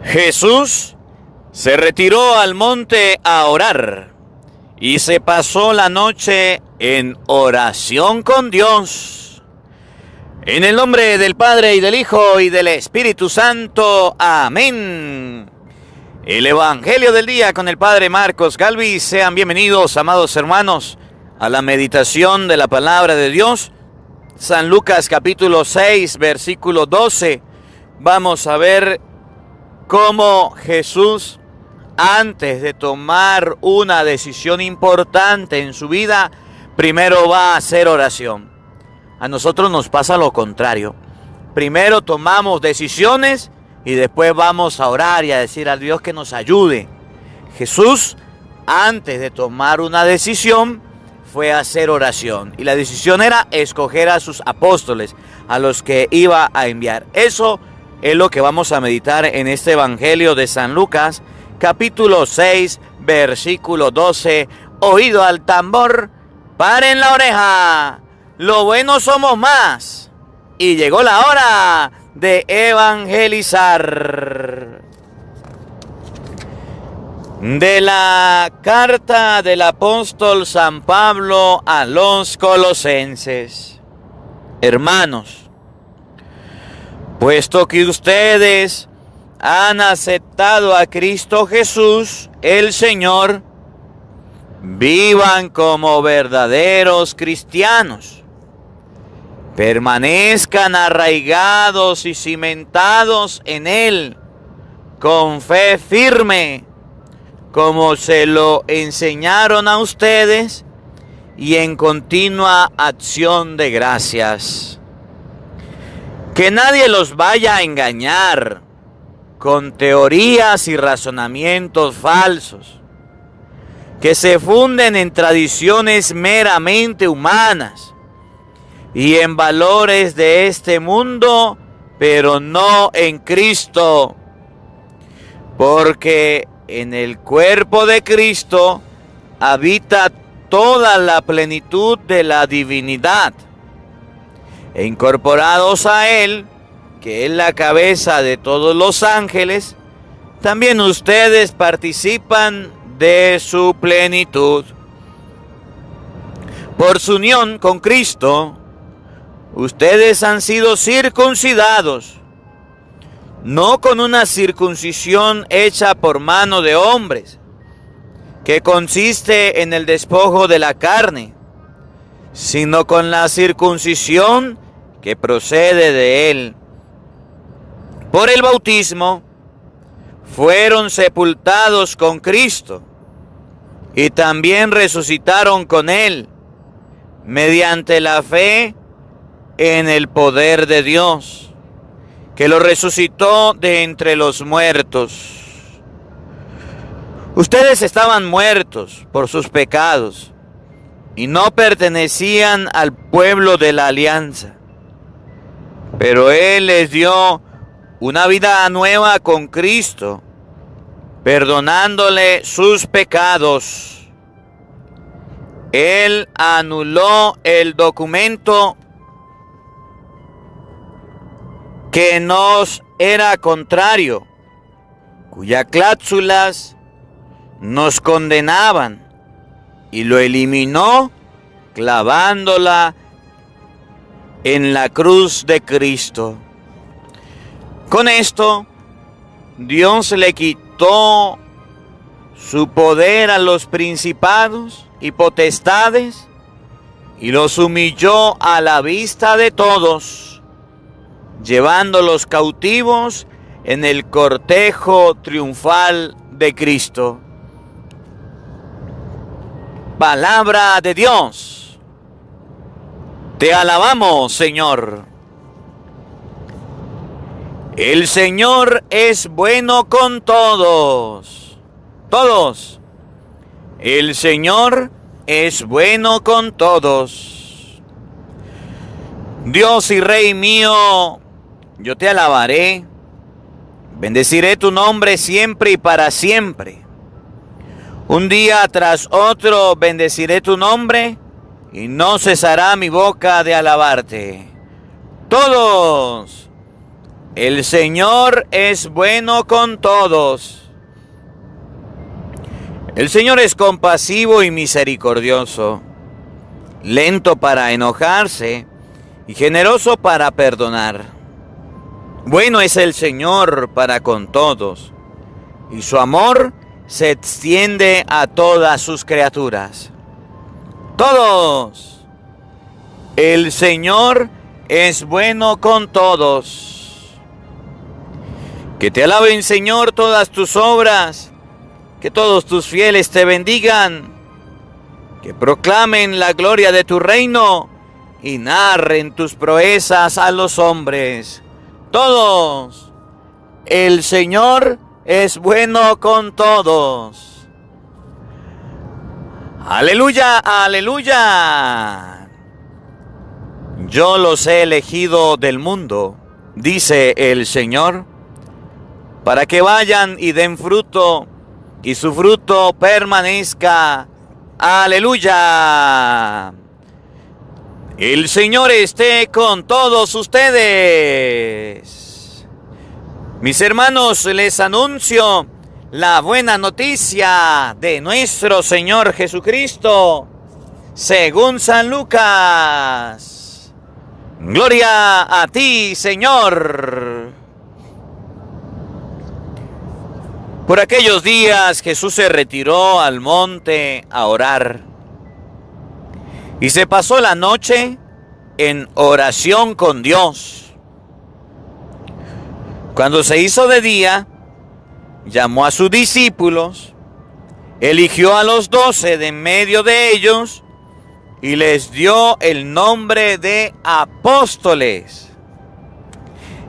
Jesús se retiró al monte a orar y se pasó la noche en oración con Dios. En el nombre del Padre y del Hijo y del Espíritu Santo. Amén. El Evangelio del día con el Padre Marcos Galvis. Sean bienvenidos, amados hermanos, a la meditación de la palabra de Dios. San Lucas capítulo 6, versículo 12. Vamos a ver cómo Jesús, antes de tomar una decisión importante en su vida, primero va a hacer oración. A nosotros nos pasa lo contrario. Primero tomamos decisiones y después vamos a orar y a decir a Dios que nos ayude. Jesús, antes de tomar una decisión, fue a hacer oración. Y la decisión era escoger a sus apóstoles, a los que iba a enviar. Eso es lo que vamos a meditar en este Evangelio de San Lucas, capítulo 6, versículo 12. Oído al tambor, paren la oreja, lo bueno somos más. Y llegó la hora de evangelizar. De la carta del apóstol San Pablo a los Colosenses. Hermanos, puesto que ustedes han aceptado a Cristo Jesús, el Señor, vivan como verdaderos cristianos. Permanezcan arraigados y cimentados en Él, con fe firme, como se lo enseñaron a ustedes, y en continua acción de gracias. Que nadie los vaya a engañar con teorías y razonamientos falsos, que se funden en tradiciones meramente humanas y en valores de este mundo, pero no en Cristo. Porque en el cuerpo de Cristo habita toda la plenitud de la divinidad. E incorporados a Él, que es la cabeza de todos los ángeles, también ustedes participan de su plenitud. Por su unión con Cristo, ustedes han sido circuncidados, no con una circuncisión hecha por mano de hombres, que consiste en el despojo de la carne, sino con la circuncisión que procede de Él. Por el bautismo fueron sepultados con Cristo y también resucitaron con Él mediante la fe en el poder de Dios, que lo resucitó de entre los muertos. Ustedes estaban muertos por sus pecados y no pertenecían al pueblo de la alianza, pero Él les dio una vida nueva con Cristo, perdonándole sus pecados. Él anuló el documento que nos era contrario, cuyas cláusulas nos condenaban, y lo eliminó clavándola en la cruz de Cristo. Con esto, Dios le quitó su poder a los principados y potestades y los humilló a la vista de todos, llevándolos cautivos en el cortejo triunfal de Cristo. Palabra de Dios. Te alabamos, Señor. El Señor es bueno con todos. Todos. El Señor es bueno con todos. Dios y Rey mío, yo te alabaré. Bendeciré tu nombre siempre y para siempre. Un día tras otro bendeciré tu nombre y no cesará mi boca de alabarte. Todos El Señor es bueno con todos. El Señor es compasivo y misericordioso, lento para enojarse y generoso para perdonar. Bueno es el Señor para con todos, y su amor se extiende a todas sus criaturas. Todos. El Señor es bueno con todos. Que te alaben, Señor, todas tus obras, que todos tus fieles te bendigan, que proclamen la gloria de tu reino y narren tus proezas a los hombres. Todos. El Señor es bueno con todos. Aleluya, aleluya. Yo los he elegido del mundo, dice el Señor, para que vayan y den fruto, y su fruto permanezca. Aleluya. El Señor esté con todos ustedes. Mis hermanos, les anuncio la buena noticia de nuestro Señor Jesucristo, según San Lucas. Gloria a ti, Señor. Por aquellos días Jesús se retiró al monte a orar y se pasó la noche en oración con Dios. Cuando se hizo de día, llamó a sus discípulos, eligió a los 12 de en medio de ellos y les dio el nombre de apóstoles.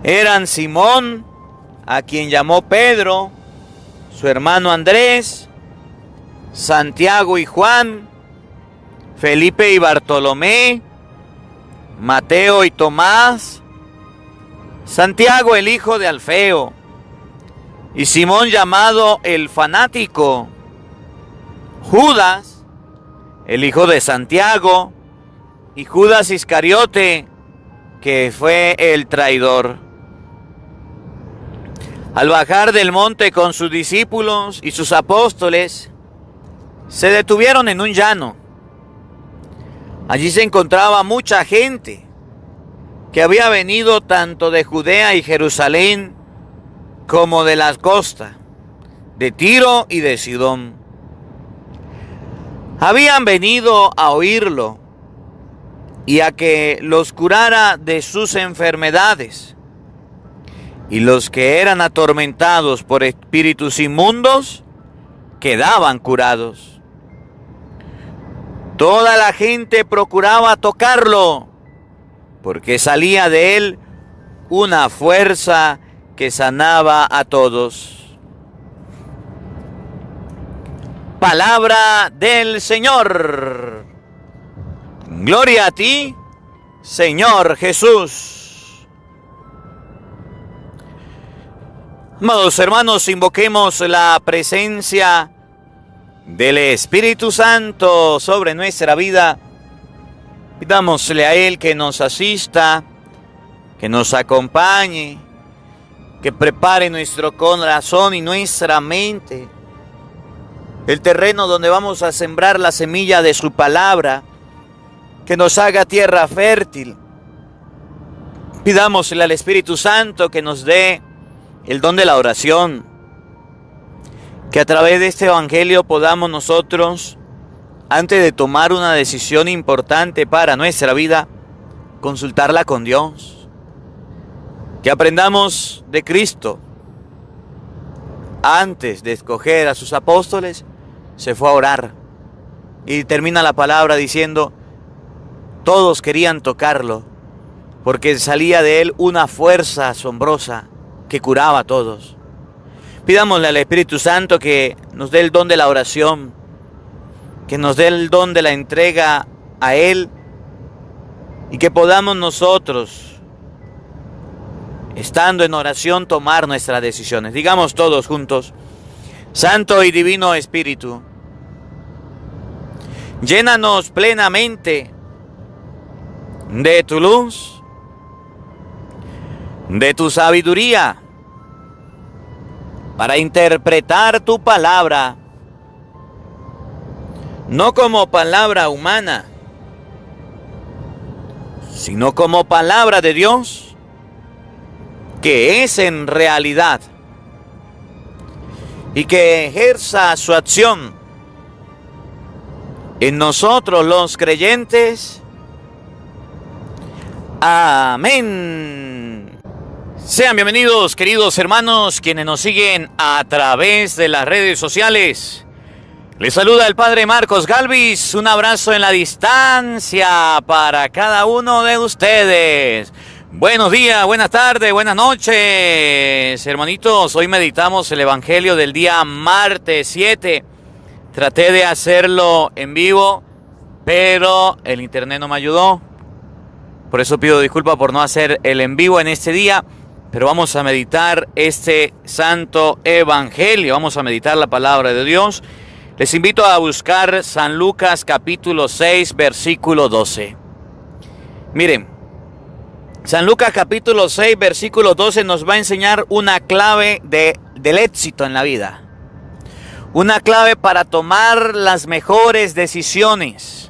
Eran Simón, a quien llamó Pedro, su hermano Andrés, Santiago y Juan, Felipe y Bartolomé, Mateo y Tomás, Santiago el hijo de Alfeo, y Simón llamado el fanático, Judas, el hijo de Santiago, y Judas Iscariote, que fue el traidor. Al bajar del monte con sus discípulos y sus apóstoles, se detuvieron en un llano. Allí se encontraba mucha gente que había venido tanto de Judea y Jerusalén como de la costa, de Tiro y de Sidón. Habían venido a oírlo y a que los curara de sus enfermedades. Y los que eran atormentados por espíritus inmundos quedaban curados. Toda la gente procuraba tocarlo, porque salía de él una fuerza que sanaba a todos. Palabra del Señor. Gloria a ti, Señor Jesús. Amados hermanos, invoquemos la presencia del Espíritu Santo sobre nuestra vida. Pidámosle a Él que nos asista, que nos acompañe, que prepare nuestro corazón y nuestra mente, el terreno donde vamos a sembrar la semilla de su palabra, que nos haga tierra fértil. Pidámosle al Espíritu Santo que nos dé el don de la oración, que a través de este evangelio podamos nosotros, antes de tomar una decisión importante para nuestra vida, consultarla con Dios. Que aprendamos de Cristo. Antes de escoger a sus apóstoles, se fue a orar. Y termina la palabra diciendo, todos querían tocarlo, porque salía de él una fuerza asombrosa que curaba a todos. Pidámosle al Espíritu Santo que nos dé el don de la oración, que nos dé el don de la entrega a Él y que podamos nosotros, estando en oración, tomar nuestras decisiones. Digamos todos juntos: Santo y Divino Espíritu, llénanos plenamente de tu luz, de tu sabiduría para interpretar tu palabra, no como palabra humana, sino como palabra de Dios, que es en realidad, y que ejerza su acción en nosotros los creyentes. Amén. Sean bienvenidos, queridos hermanos, quienes nos siguen a través de las redes sociales. Les saluda el Padre Marcos Galvis. Un abrazo en la distancia para cada uno de ustedes. Buenos días, buenas tardes, buenas noches, hermanitos. Hoy meditamos el Evangelio del día martes 7. Traté de hacerlo en vivo, pero el internet no me ayudó. Por eso pido disculpas por no hacer el en vivo en este día. Pero vamos a meditar este santo Evangelio. Vamos a meditar la palabra de Dios. Les invito a buscar San Lucas capítulo 6, versículo 12. Miren, San Lucas capítulo 6, versículo 12 nos va a enseñar una clave del éxito en la vida. Una clave para tomar las mejores decisiones.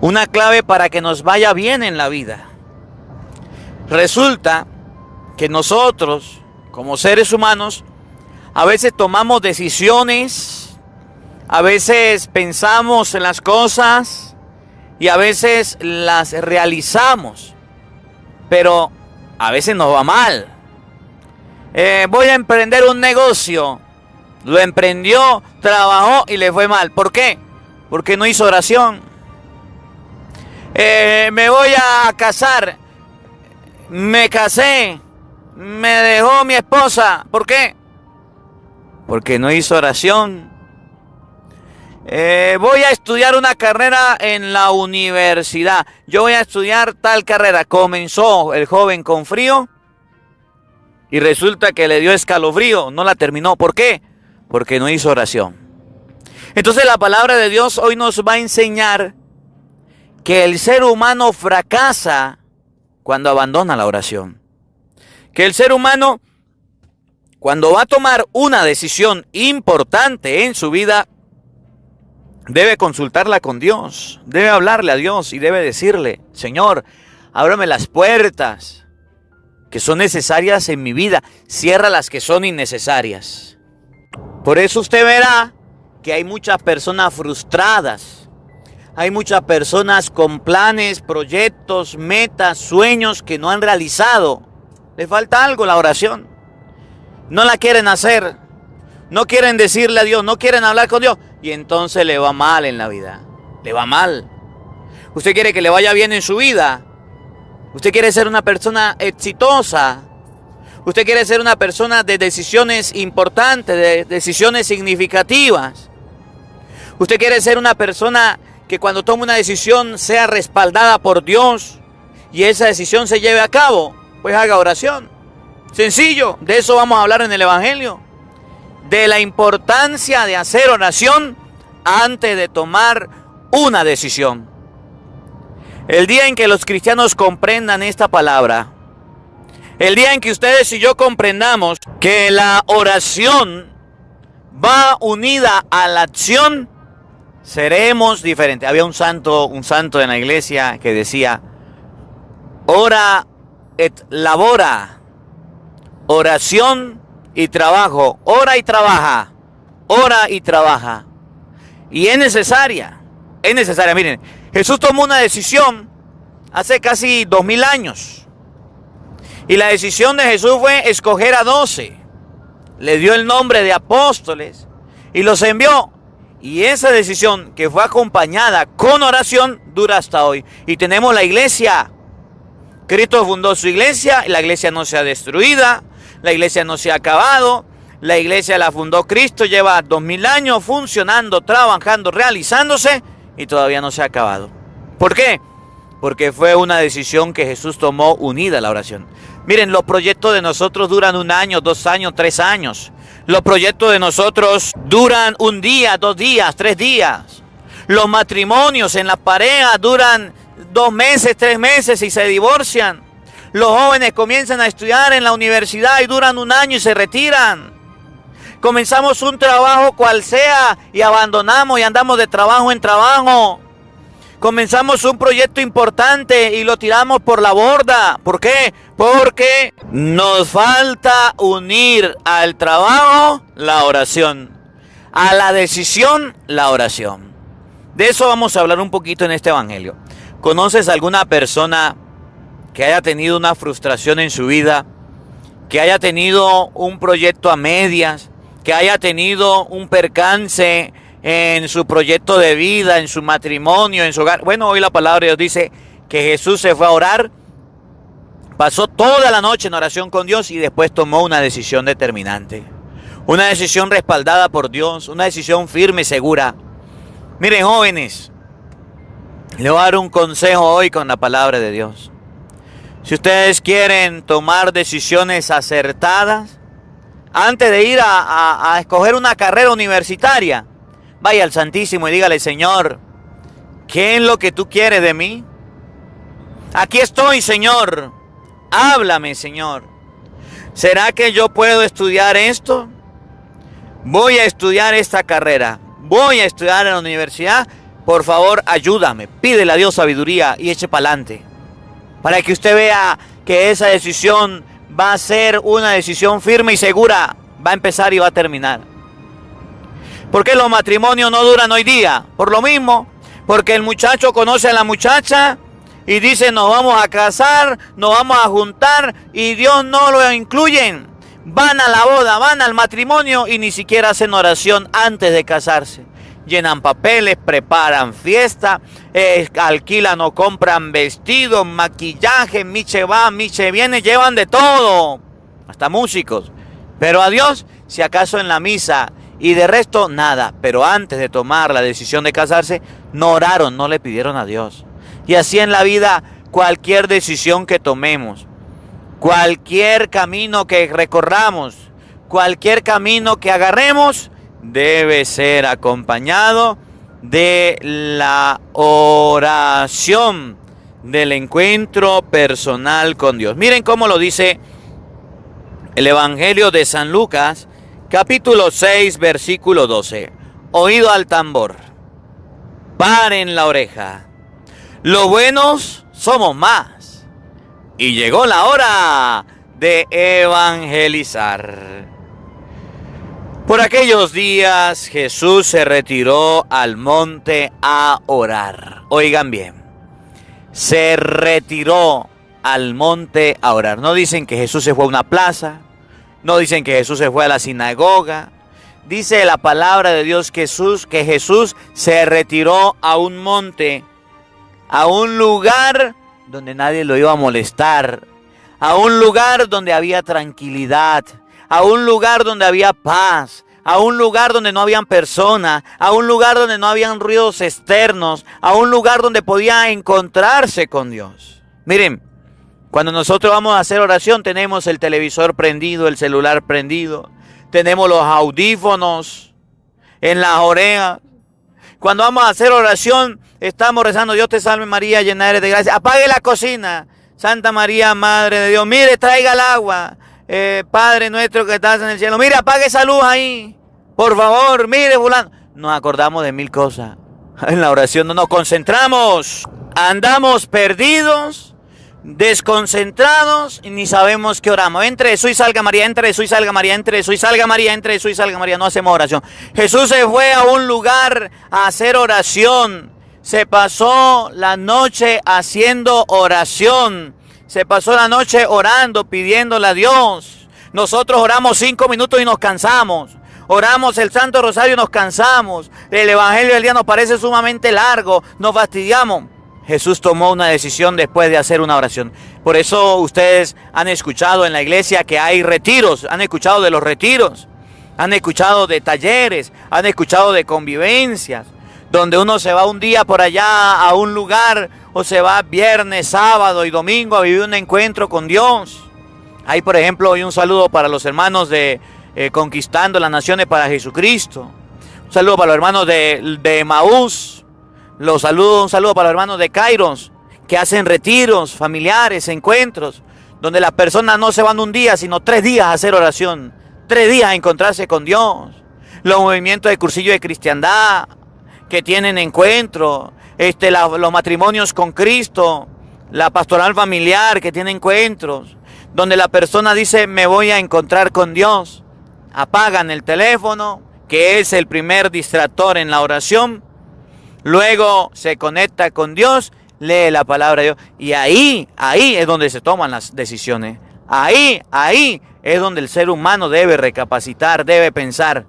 Una clave para que nos vaya bien en la vida. Resulta que nosotros, como seres humanos, a veces tomamos decisiones, a veces pensamos en las cosas y a veces las realizamos. Pero a veces nos va mal. Voy a emprender un negocio. Lo emprendió, trabajó y le fue mal. ¿Por qué? Porque no hizo oración. Me voy a casar. Me casé. Me dejó mi esposa. ¿Por qué? Porque no hizo oración. Voy a estudiar una carrera en la universidad. Yo voy a estudiar tal carrera. Comenzó el joven con frío y resulta que le dio escalofrío. No la terminó. ¿Por qué? Porque no hizo oración. Entonces la palabra de Dios hoy nos va a enseñar que el ser humano fracasa cuando abandona la oración. Que el ser humano, cuando va a tomar una decisión importante en su vida, debe consultarla con Dios, debe hablarle a Dios y debe decirle: Señor, ábrame las puertas que son necesarias en mi vida, cierra las que son innecesarias. Por eso usted verá que hay muchas personas frustradas, hay muchas personas con planes, proyectos, metas, sueños que no han realizado. Le falta algo, la oración. No la quieren hacer, no quieren decirle a Dios, no quieren hablar con Dios. Y entonces le va mal en la vida. Le va mal. Usted quiere que le vaya bien en su vida. Usted quiere ser una persona exitosa. Usted quiere ser una persona de decisiones importantes, de decisiones significativas. Usted quiere ser una persona que cuando tome una decisión sea respaldada por Dios y esa decisión se lleve a cabo. Pues haga oración. Sencillo. De eso vamos a hablar en el Evangelio. De la importancia de hacer oración antes de tomar una decisión. El día en que los cristianos comprendan esta palabra, el día en que ustedes y yo comprendamos que la oración va unida a la acción, seremos diferentes. Había un santo en la iglesia que decía: ora et labora, oración y trabajo, ora y trabaja, ora y trabaja. Y es necesaria. Miren, Jesús tomó una decisión hace casi 2000 años. Y la decisión de Jesús fue escoger a 12. Le dio el nombre de apóstoles y los envió. Y esa decisión, que fue acompañada con oración, dura hasta hoy. Y tenemos la iglesia. Cristo fundó su iglesia y la iglesia no se ha destruido. La iglesia no se ha acabado. La iglesia la fundó Cristo, lleva 2000 años funcionando, trabajando, realizándose y todavía no se ha acabado. ¿Por qué? Porque fue una decisión que Jesús tomó unida a la oración. Miren, los proyectos de nosotros duran 1 año, 2 años, 3 años. Los proyectos de nosotros duran 1 día, 2 días, 3 días. Los matrimonios en la pareja duran 2 meses, 3 meses y se divorcian. Los jóvenes comienzan a estudiar en la universidad y duran un año y se retiran. Comenzamos un trabajo cual sea y abandonamos y andamos de trabajo en trabajo. Comenzamos un proyecto importante y lo tiramos por la borda. ¿Por qué? Porque nos falta unir al trabajo la oración, a la decisión la oración. De eso vamos a hablar un poquito en este evangelio. ¿Conoces alguna persona que haya tenido una frustración en su vida, que haya tenido un proyecto a medias, que haya tenido un percance en su proyecto de vida, en su matrimonio, en su hogar? Bueno, hoy la palabra de Dios dice que Jesús se fue a orar, pasó toda la noche en oración con Dios y después tomó una decisión determinante. Una decisión respaldada por Dios, una decisión firme y segura. Miren, jóvenes, les voy a dar un consejo hoy con la palabra de Dios. Si ustedes quieren tomar decisiones acertadas, antes de ir a escoger una carrera universitaria, vaya al Santísimo y dígale: Señor, ¿qué es lo que tú quieres de mí? Aquí estoy, Señor. Háblame, Señor. ¿Será que yo puedo estudiar esto? Voy a estudiar esta carrera. Voy a estudiar en la universidad. Por favor, ayúdame. Pídele a Dios sabiduría y eche para adelante. Para que usted vea que esa decisión va a ser una decisión firme y segura. Va a empezar y va a terminar. ¿Por qué los matrimonios no duran hoy día? Por lo mismo. Porque el muchacho conoce a la muchacha y dice: nos vamos a casar, nos vamos a juntar, y Dios no lo incluyen. Van a la boda, van al matrimonio y ni siquiera hacen oración antes de casarse. Llenan papeles, preparan fiesta, alquilan o compran vestidos, maquillaje, miche va, miche viene, llevan de todo, hasta músicos. Pero a Dios, si acaso en la misa, y de resto nada. Pero antes de tomar la decisión de casarse, no oraron, no le pidieron a Dios. Y así en la vida, cualquier decisión que tomemos, cualquier camino que recorramos, cualquier camino que agarremos, debe ser acompañado de la oración, del encuentro personal con Dios. Miren cómo lo dice el Evangelio de San Lucas, capítulo 6, versículo 12. Oído al tambor, paren la oreja. Los buenos somos más. Y llegó la hora de evangelizar. Por aquellos días Jesús se retiró al monte a orar. Oigan bien, se retiró al monte a orar. No dicen que Jesús se fue a una plaza, no dicen que Jesús se fue a la sinagoga. Dice la palabra de Dios que Jesús se retiró a un monte, a un lugar donde nadie lo iba a molestar, a un lugar donde había tranquilidad, a un lugar donde había paz, a un lugar donde no habían personas, a un lugar donde no habían ruidos externos, a un lugar donde podía encontrarse con Dios. Miren, cuando nosotros vamos a hacer oración, tenemos el televisor prendido, el celular prendido, tenemos los audífonos en las orejas. Cuando vamos a hacer oración, estamos rezando: Dios te salve María, llena eres de gracia. Apague la cocina. Santa María, Madre de Dios. Mire, traiga el agua. Padre nuestro que estás en el cielo. Mire, apague esa luz ahí. Por favor, mire, fulano. Nos acordamos de mil cosas. En la oración no nos concentramos. Andamos perdidos, desconcentrados y ni sabemos qué oramos. Entre Jesús y salga María, entre Jesús y salga María, entre Jesús y salga María, entre Jesús y salga María. No hacemos oración. Jesús se fue a un lugar a hacer oración. Se pasó la noche haciendo oración. Se pasó la noche orando, pidiéndole a Dios. Nosotros oramos 5 minutos y nos cansamos. Oramos el Santo Rosario y nos cansamos. El Evangelio del día nos parece sumamente largo. Nos fastidiamos. Jesús tomó una decisión después de hacer una oración. Por eso ustedes han escuchado en la iglesia que hay retiros. Han escuchado de los retiros. Han escuchado de talleres. Han escuchado de convivencias. Donde uno se va un día por allá a un lugar, o se va viernes, sábado y domingo a vivir un encuentro con Dios. Hay, por ejemplo, hoy un saludo para los hermanos de Conquistando las Naciones para Jesucristo. Un saludo para los hermanos de Emaús. Un saludo para los hermanos de Kairos, que hacen retiros familiares, encuentros. donde las personas no se van un día, sino 3 días a hacer oración, 3 días a encontrarse con Dios. Los movimientos de cursillo de cristiandad que tienen encuentros, los matrimonios con Cristo, la pastoral familiar que tiene encuentros, donde la persona dice me voy a encontrar con Dios. Apagan el teléfono, que es el primer distractor en la oración. Luego se conecta con Dios, lee la palabra de Dios. Y ahí es donde se toman las decisiones. Ahí es donde el ser humano debe recapacitar, debe pensar,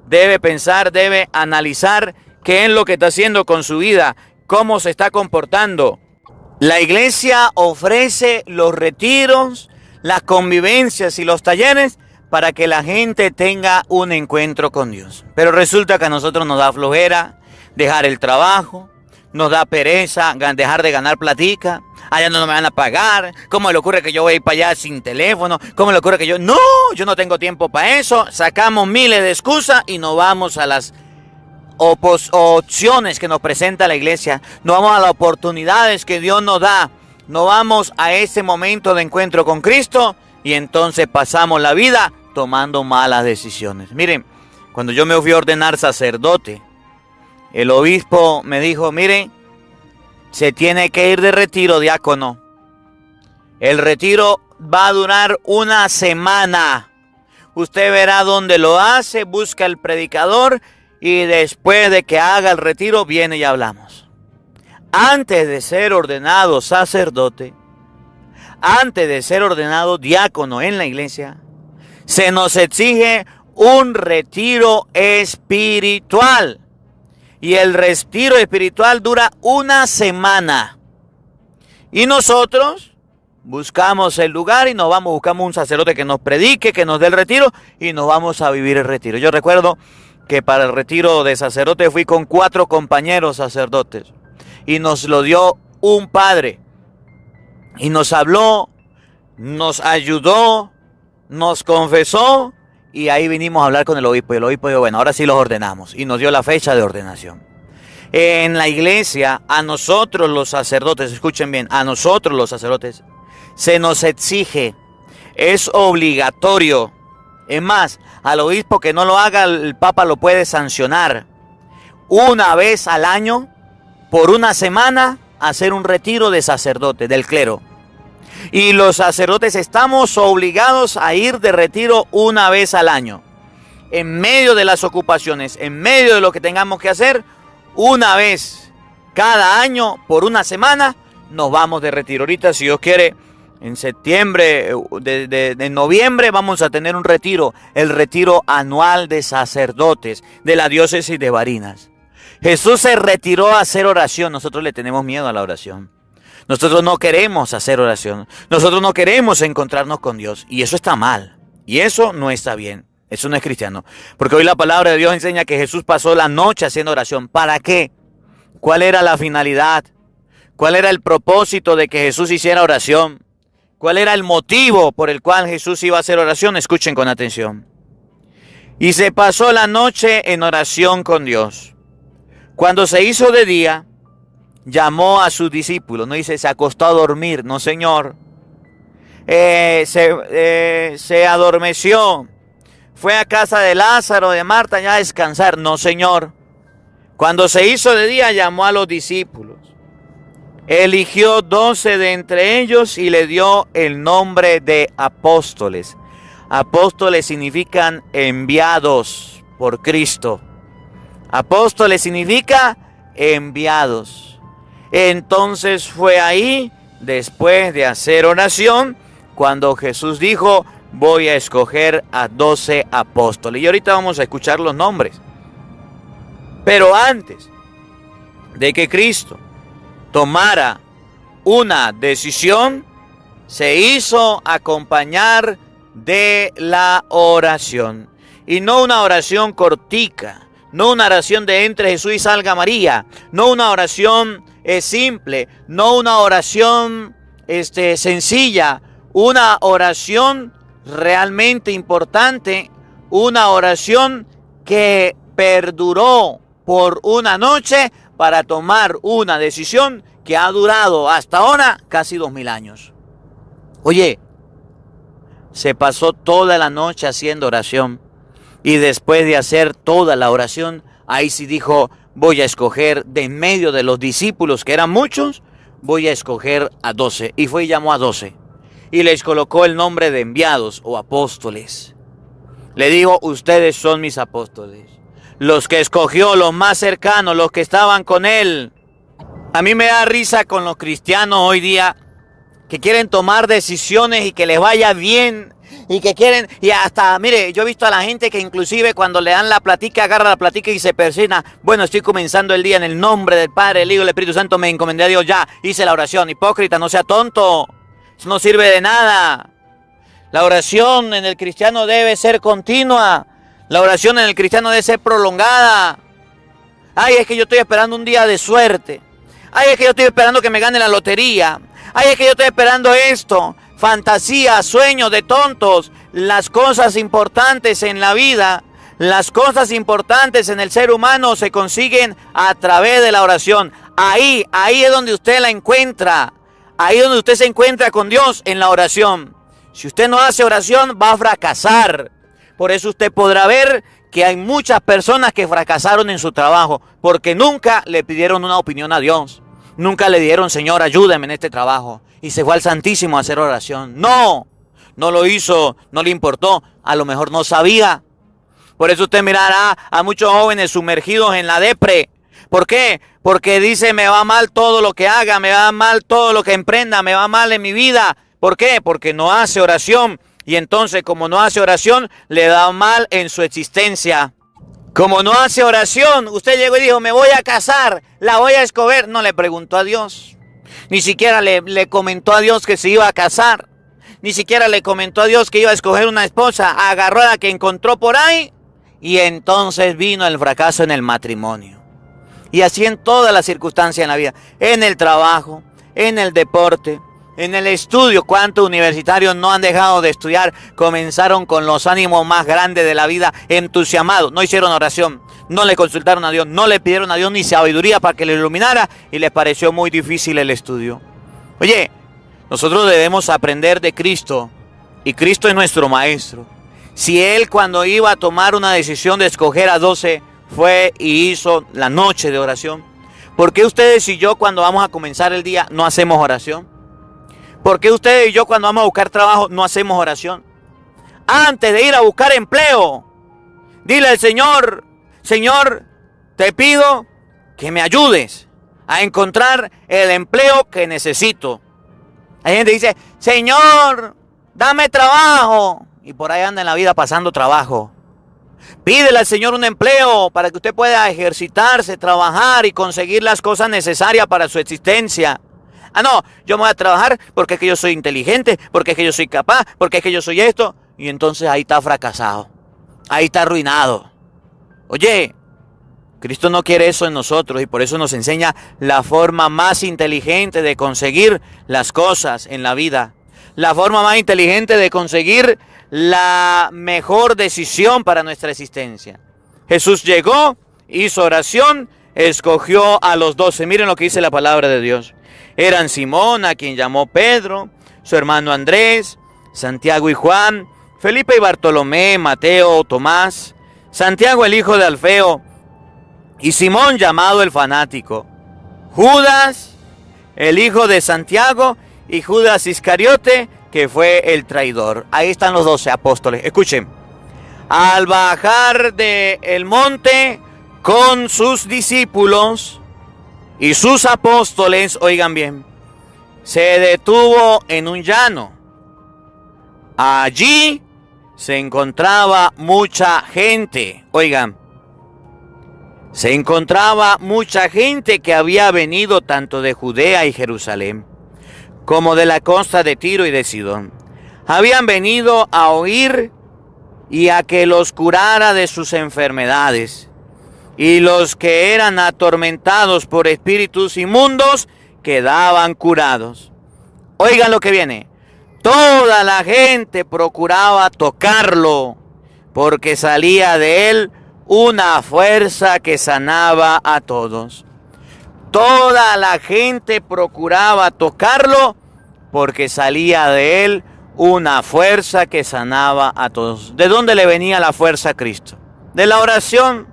debe analizar qué es lo que está haciendo con su vida, cómo se está comportando. La iglesia ofrece los retiros, las convivencias y los talleres para que la gente tenga un encuentro con Dios. Pero resulta que a nosotros nos da flojera dejar el trabajo, nos da pereza dejar de ganar platica. Allá no me van a pagar. ¿Cómo le ocurre que yo voy a ir para allá sin teléfono? ¿Cómo le ocurre que yo no tengo tiempo para eso? Sacamos miles de excusas y nos vamos a las opciones que nos presenta la iglesia. Nos vamos a las oportunidades que Dios nos da. Nos vamos a ese momento de encuentro con Cristo y entonces pasamos la vida tomando malas decisiones. Miren, cuando yo me fui a ordenar sacerdote, el obispo me dijo, miren, se tiene que ir de retiro, diácono. El retiro va a durar 1 semana. Usted verá dónde lo hace, busca el predicador y después de que haga el retiro viene y hablamos. Antes de ser ordenado sacerdote, antes de ser ordenado diácono en la iglesia, se nos exige un retiro espiritual. Y el retiro espiritual dura 1 semana. Y nosotros buscamos el lugar y buscamos un sacerdote que nos predique, que nos dé el retiro y nos vamos a vivir el retiro. Yo recuerdo que para el retiro de sacerdote fui con 4 compañeros sacerdotes y nos lo dio un padre y nos habló, nos ayudó, nos confesó y ahí vinimos a hablar con el obispo y el obispo dijo, bueno, ahora sí los ordenamos y nos dio la fecha de ordenación. En la iglesia, a nosotros los sacerdotes, escuchen bien, a nosotros los sacerdotes se nos exige, es obligatorio. Es más, al obispo que no lo haga, el papa lo puede sancionar. 1 vez al año, por 1 semana, hacer un retiro de sacerdote, del clero. Y los sacerdotes estamos obligados a ir de retiro 1 vez al año. En medio de las ocupaciones, en medio de lo que tengamos que hacer, 1 vez cada año, por 1 semana, nos vamos de retiro. Ahorita, si Dios quiere, en septiembre, en noviembre vamos a tener un retiro, el retiro anual de sacerdotes de la diócesis de Barinas. Jesús se retiró a hacer oración, nosotros le tenemos miedo a la oración. Nosotros no queremos hacer oración, nosotros no queremos encontrarnos con Dios y eso está mal, y eso no está bien, eso no es cristiano. Porque hoy la palabra de Dios enseña que Jesús pasó la noche haciendo oración. ¿Para qué? ¿Cuál era la finalidad? ¿Cuál era el propósito de que Jesús hiciera oración? ¿Cuál era el motivo por el cual Jesús iba a hacer oración? Escuchen con atención. Y se pasó la noche en oración con Dios. Cuando se hizo de día, llamó a sus discípulos. No dice se acostó a dormir, no señor. Se adormeció. Fue a casa de Lázaro, de Marta, ya a descansar. No señor. Cuando se hizo de día, llamó a los discípulos. Eligió 12 de entre ellos y le dio el nombre de apóstoles. Apóstoles significan enviados por Cristo. Apóstoles significa enviados. Entonces fue ahí, después de hacer oración, cuando Jesús dijo, voy a escoger a 12 apóstoles. Y ahorita vamos a escuchar los nombres. Pero antes de que Cristo tomara una decisión, se hizo acompañar de la oración. Y no una oración cortica, no una oración de entre Jesús y salga María, no una oración simple, no una oración sencilla, una oración realmente importante, una oración que perduró por 1 noche para tomar una decisión que ha durado hasta ahora casi 2000 años. Oye, se pasó toda la noche haciendo oración. Y después de hacer toda la oración, ahí sí dijo, voy a escoger de en medio de los discípulos, que eran muchos, voy a escoger a 12. Y fue y llamó a 12. Y les colocó el nombre de enviados o apóstoles. Le dijo, ustedes son mis apóstoles. Los que escogió, los más cercanos, los que estaban con él. A mí me da risa con los cristianos hoy día que quieren tomar decisiones y que les vaya bien. Y que quieren, y hasta, mire, yo he visto a la gente que inclusive cuando le dan la platica, agarra la platica y se persina. Bueno, estoy comenzando el día en el nombre del Padre, el Hijo y el Espíritu Santo, me encomendé a Dios, ya, hice la oración. Hipócrita, no sea tonto, eso no sirve de nada. La oración en el cristiano debe ser continua. La oración en el cristiano debe ser prolongada. Ay, es que yo estoy esperando un día de suerte. Ay, es que yo estoy esperando que me gane la lotería. Ay, es que yo estoy esperando esto. Fantasía, sueños de tontos. Las cosas importantes en la vida, las cosas importantes en el ser humano se consiguen a través de la oración. Ahí es donde usted la encuentra. Ahí es donde usted se encuentra con Dios, en la oración. Si usted no hace oración, va a fracasar. Por eso usted podrá ver que hay muchas personas que fracasaron en su trabajo, porque nunca le pidieron una opinión a Dios. Nunca le dieron, Señor, ayúdame en este trabajo. Y se fue al Santísimo a hacer oración. No lo hizo, no le importó. A lo mejor no sabía. Por eso usted mirará a muchos jóvenes sumergidos en la depre. ¿Por qué? Porque dice, me va mal todo lo que haga, me va mal todo lo que emprenda, me va mal en mi vida. ¿Por qué? Porque no hace oración. Y entonces, como no hace oración, le da mal en su existencia. Como no hace oración, usted llegó y dijo, me voy a casar, la voy a escoger. No le preguntó a Dios. Ni siquiera le comentó a Dios que se iba a casar. Ni siquiera le comentó a Dios que iba a escoger una esposa. Agarró a la que encontró por ahí. Y entonces vino el fracaso en el matrimonio. Y así en todas las circunstancias en la vida. En el trabajo, en el deporte, en el estudio. ¿Cuántos universitarios no han dejado de estudiar? Comenzaron con los ánimos más grandes de la vida, entusiasmados. No hicieron oración, no le consultaron a Dios, no le pidieron a Dios ni sabiduría para que le iluminara y les pareció muy difícil el estudio. Oye, nosotros debemos aprender de Cristo y Cristo es nuestro maestro. Si Él cuando iba a tomar una decisión de escoger a 12 fue y hizo la noche de oración, ¿por qué ustedes y yo cuando vamos a comenzar el día no hacemos oración? ¿Por qué ustedes y yo cuando vamos a buscar trabajo no hacemos oración? Antes de ir a buscar empleo, dile al Señor, Señor, te pido que me ayudes a encontrar el empleo que necesito. Hay gente que dice, Señor, dame trabajo. Y por ahí anda en la vida pasando trabajo. Pídele al Señor un empleo para que usted pueda ejercitarse, trabajar y conseguir las cosas necesarias para su existencia. Ah, no, yo me voy a trabajar porque es que yo soy inteligente, porque es que yo soy capaz, porque es que yo soy esto. Y entonces ahí está fracasado, ahí está arruinado. Oye, Cristo no quiere eso en nosotros y por eso nos enseña la forma más inteligente de conseguir las cosas en la vida. La forma más inteligente de conseguir la mejor decisión para nuestra existencia. Jesús llegó, hizo oración, escogió a los 12. Miren lo que dice la palabra de Dios. Eran Simón, a quien llamó Pedro, su hermano Andrés, Santiago y Juan, Felipe y Bartolomé, Mateo, Tomás, Santiago el hijo de Alfeo, y Simón llamado el fanático, Judas, el hijo de Santiago, y Judas Iscariote, que fue el traidor. Ahí están los 12 apóstoles. Escuchen. Al bajar del monte con sus discípulos y sus apóstoles, oigan bien, se detuvo en un llano. Allí se encontraba mucha gente. Oigan, se encontraba mucha gente que había venido tanto de Judea y Jerusalén, como de la costa de Tiro y de Sidón. Habían venido a oír y a que los curara de sus enfermedades. Y los que eran atormentados por espíritus inmundos quedaban curados. Oigan lo que viene. Toda la gente procuraba tocarlo, porque salía de él una fuerza que sanaba a todos. Toda la gente procuraba tocarlo, porque salía de él una fuerza que sanaba a todos. ¿De dónde le venía la fuerza a Cristo? De la oración.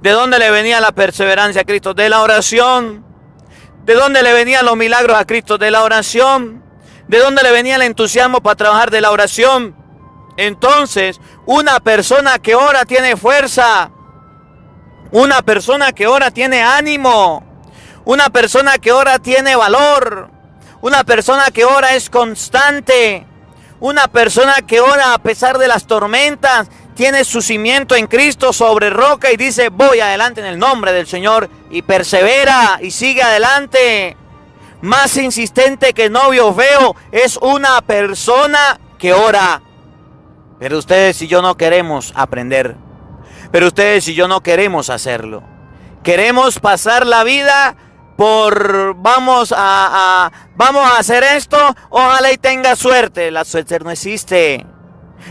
¿De dónde le venía la perseverancia a Cristo? De la oración. ¿De dónde le venían los milagros a Cristo? De la oración. ¿De dónde le venía el entusiasmo para trabajar? De la oración. Entonces, una persona que ora tiene fuerza. Una persona que ora tiene ánimo. Una persona que ora tiene valor. Una persona que ora es constante. Una persona que ora a pesar de las tormentas tiene su cimiento en Cristo sobre roca y dice: voy adelante en el nombre del Señor, y persevera y sigue adelante. Más insistente que novio feo es una persona que ora. Pero ustedes y yo no queremos aprender. Pero ustedes y yo no queremos hacerlo. Queremos pasar la vida por vamos a hacer esto, ojalá y tenga suerte. La suerte no existe.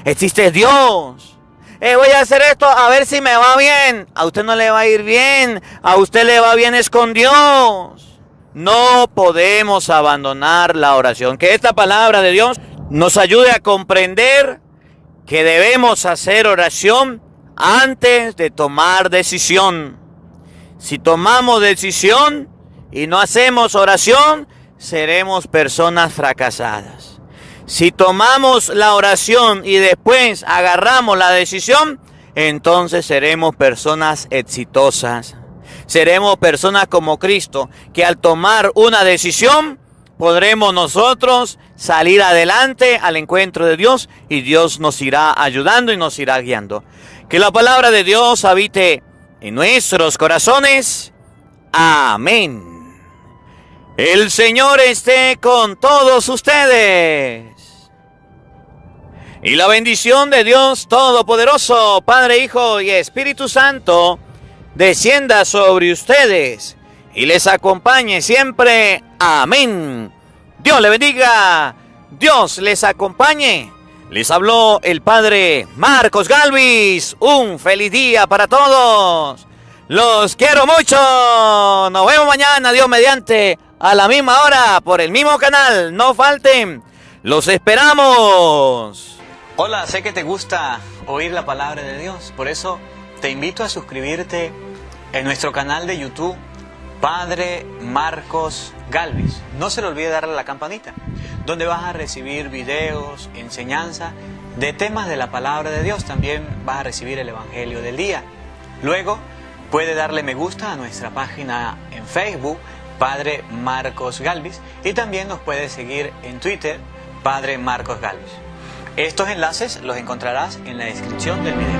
Existe Dios. Voy a hacer esto a ver si me va bien. A usted no le va a ir bien. A usted le va bien es con Dios. No podemos abandonar la oración. Que esta palabra de Dios nos ayude a comprender que debemos hacer oración antes de tomar decisión. Si tomamos decisión y no hacemos oración, seremos personas fracasadas. Si tomamos la oración y después agarramos la decisión, entonces seremos personas exitosas. Seremos personas como Cristo, que al tomar una decisión, podremos nosotros salir adelante al encuentro de Dios, y Dios nos irá ayudando y nos irá guiando. Que la palabra de Dios habite en nuestros corazones. Amén. El Señor esté con todos ustedes. Y la bendición de Dios Todopoderoso, Padre, Hijo y Espíritu Santo, descienda sobre ustedes y les acompañe siempre. Amén. Dios le bendiga. Dios les acompañe. Les habló el Padre Marcos Galvis. Un feliz día para todos. Los quiero mucho. Nos vemos mañana, Dios mediante, a la misma hora, por el mismo canal. No falten. Los esperamos. Hola, sé que te gusta oír la palabra de Dios. Por eso te invito a suscribirte en nuestro canal de YouTube, Padre Marcos Galvis. No se le olvide darle a la campanita, donde vas a recibir videos, enseñanza de temas de la palabra de Dios. También vas a recibir el Evangelio del día. Luego puede darle me gusta a nuestra página en Facebook, Padre Marcos Galvis, y también nos puede seguir en Twitter, Padre Marcos Galvis. Estos enlaces los encontrarás en la descripción del video.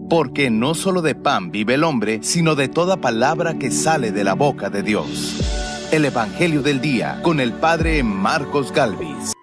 Porque no solo de pan vive el hombre, sino de toda palabra que sale de la boca de Dios. El Evangelio del Día con el Padre Marcos Galvis.